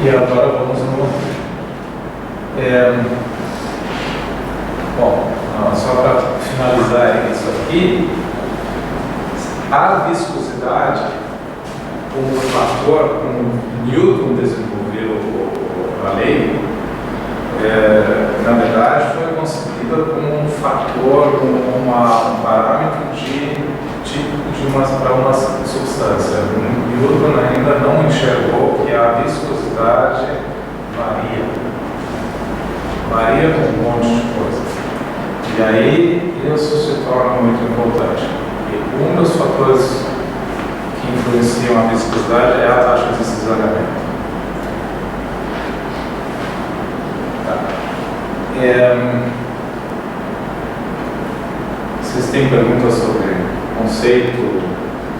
E agora vamos no... só para finalizar isso aqui, a viscosidade como fator, como Newton desenvolveu a lei, na verdade foi concebida como um fator, como um parâmetro para uma substância. Newton ainda não enxergou que a viscosidade varia com um monte de coisa. E aí isso se torna muito importante. E um dos fatores que influenciam a viscosidade é a taxa de cisalhamento. Vocês têm perguntas sobre conceito,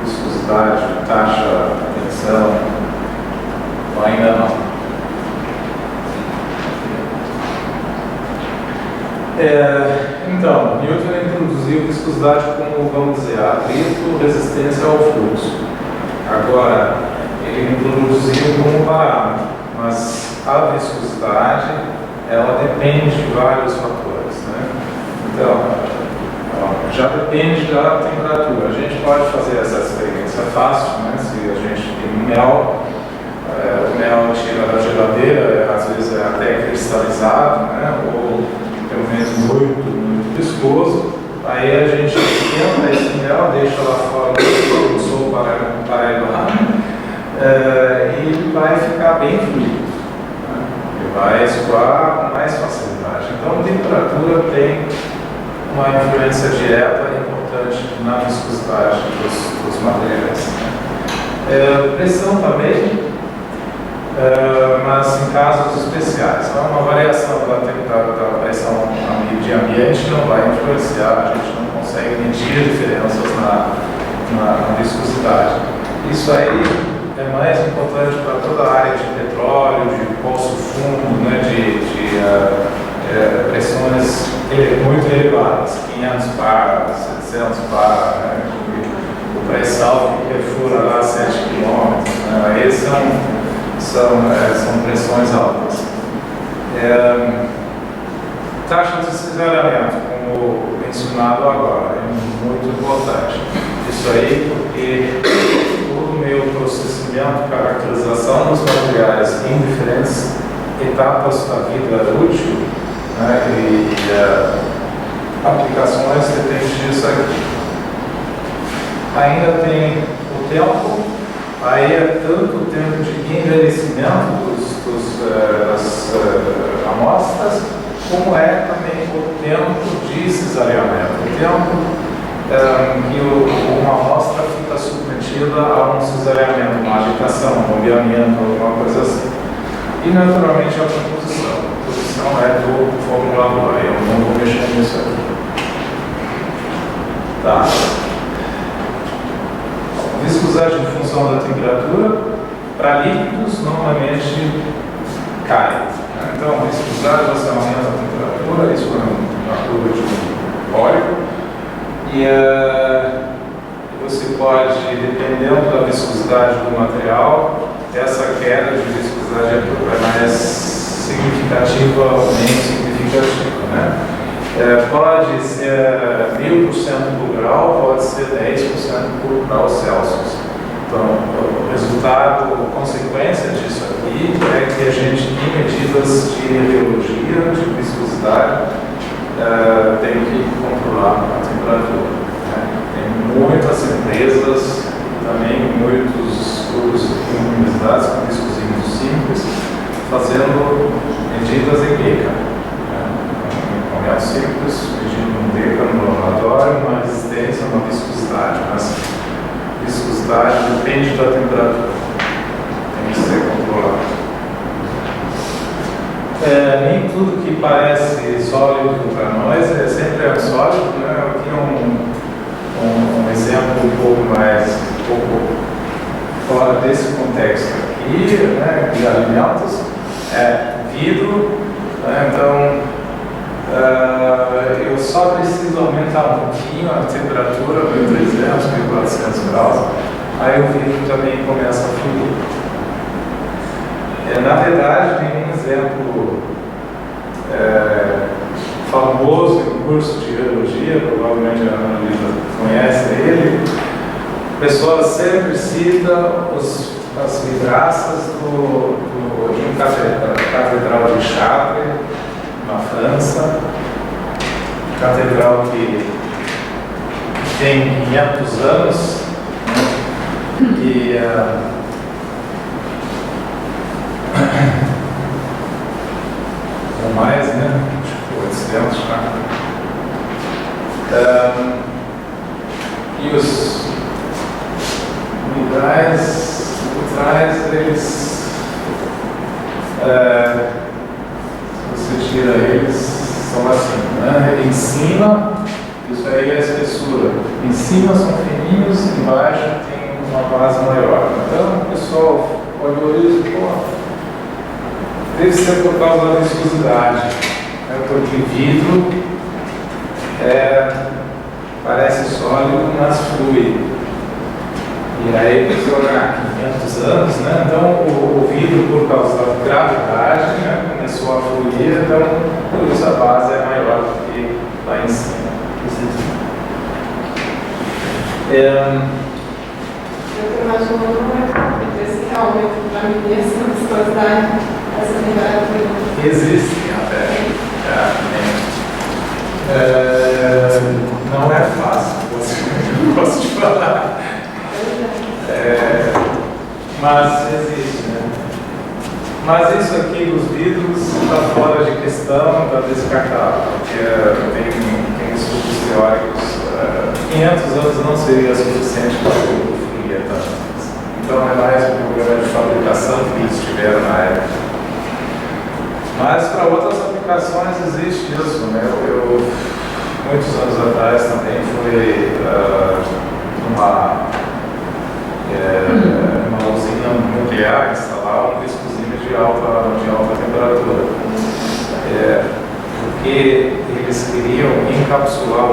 viscosidade, taxa, tensão? Ou ainda não? Então, Newton introduziu viscosidade como, vamos dizer, atrito, resistência ao fluxo. Agora, ele introduziu como parâmetro, mas a viscosidade, ela depende de vários fatores, né? Então, já depende da temperatura. A gente pode fazer essa experiência fácil, né? Se a gente tem mel, o mel tira da geladeira, às vezes é até cristalizado, né? Ou pelo menos muito viscoso. Aí a gente esquenta esse mel, deixa lá fora no sol para elevar, e vai ficar bem fluido, né? E vai escoar com mais facilidade. Então, a temperatura tem uma influência direta e importante na viscosidade dos materiais, né? Pressão também, mas em casos especiais. Então, uma variação da pressão de ambiente não vai influenciar, a gente não consegue medir diferenças na viscosidade. Isso aí é mais importante para toda a área de petróleo, de poço fundo, né, de pressões muito elevadas, 500 bar, 700 bar, né, o pré-sal que perfura lá 7 km, né, aí são pressões altas. Taxa de cisalhamento, como mencionado agora, é muito importante. Isso aí porque todo o meu processamento, caracterização dos materiais em diferentes etapas da vida útil, né, e aplicações depende disso aqui. Ainda tem o tempo. Aí é tanto o tempo de envelhecimento das amostras, como é também o tempo de cisalhamento. O tempo que uma amostra fica submetida a um cisalhamento, uma agitação, um bombeamento, alguma coisa assim. E naturalmente a composição. A composição é do formulador, eu não vou mexer nisso aqui. Tá. Viscosidade em função da temperatura, para líquidos normalmente cai. Então, a viscosidade você aumenta a temperatura, isso é uma curva de um óleo, e você pode, dependendo da viscosidade do material, essa queda de viscosidade é mais significativa ou menos significativa, né? Pode ser 1000% por grau, pode ser 10% por grau Celsius. Então, o resultado, a consequência disso aqui é que a gente, em medidas de radiologia, de viscosidade, tem que controlar a temperatura, né? Tem muitas empresas, também muitos grupos de universidades com viscosímetros simples, fazendo medidas em beca. É simples, medindo um beca no laboratório, uma resistência, uma viscosidade, mas viscosidade depende da temperatura, tem que ser controlado. Nem tudo que parece sólido para nós é sempre sólido, né? Eu tinha um exemplo um pouco fora desse contexto aqui, né, de alimentos, vidro, né? Então eu só preciso aumentar um pouquinho a temperatura, 1300, 1400 graus, aí o vidro também começa a fluir. Na verdade, tem um exemplo famoso em curso de geologia, provavelmente a Ana Luísa conhece ele. O pessoal sempre cita as vidraças de um catedral de Chartres, na França, catedral que tem 500 anos, e ou mais, né? Acho que 800 já. E os vitrais, eles, se você tira eles, são assim, né? Em cima, isso aí é a espessura. Em cima são fininhos, embaixo tem uma base maior. Então o pessoal olhou isso e falou, deve ser por causa da viscosidade, né? Porque vidro parece sólido, mas flui. E aí, você olhar 500 anos, né? Então o vidro, por causa da gravidade, né, começou a fluir, então por isso a base é maior do que lá em cima. Eu imagino que não é rápido esse aumento para medir essa viscosidade, essa temperatura. Existem até. Não é fácil, posso te falar. Mas existe, né? Mas isso aqui dos vidros está fora de questão, está descartável, porque tem estudos teóricos. 500 anos não seria suficiente para o vidro fluir tanto. Então é mais um problema de fabricação que eles tiveram na época. Mas para outras aplicações existe isso, né? Eu muitos anos atrás também fui numa usina nuclear instalar um viscosímetro de alta temperatura. Porque eles queriam encapsular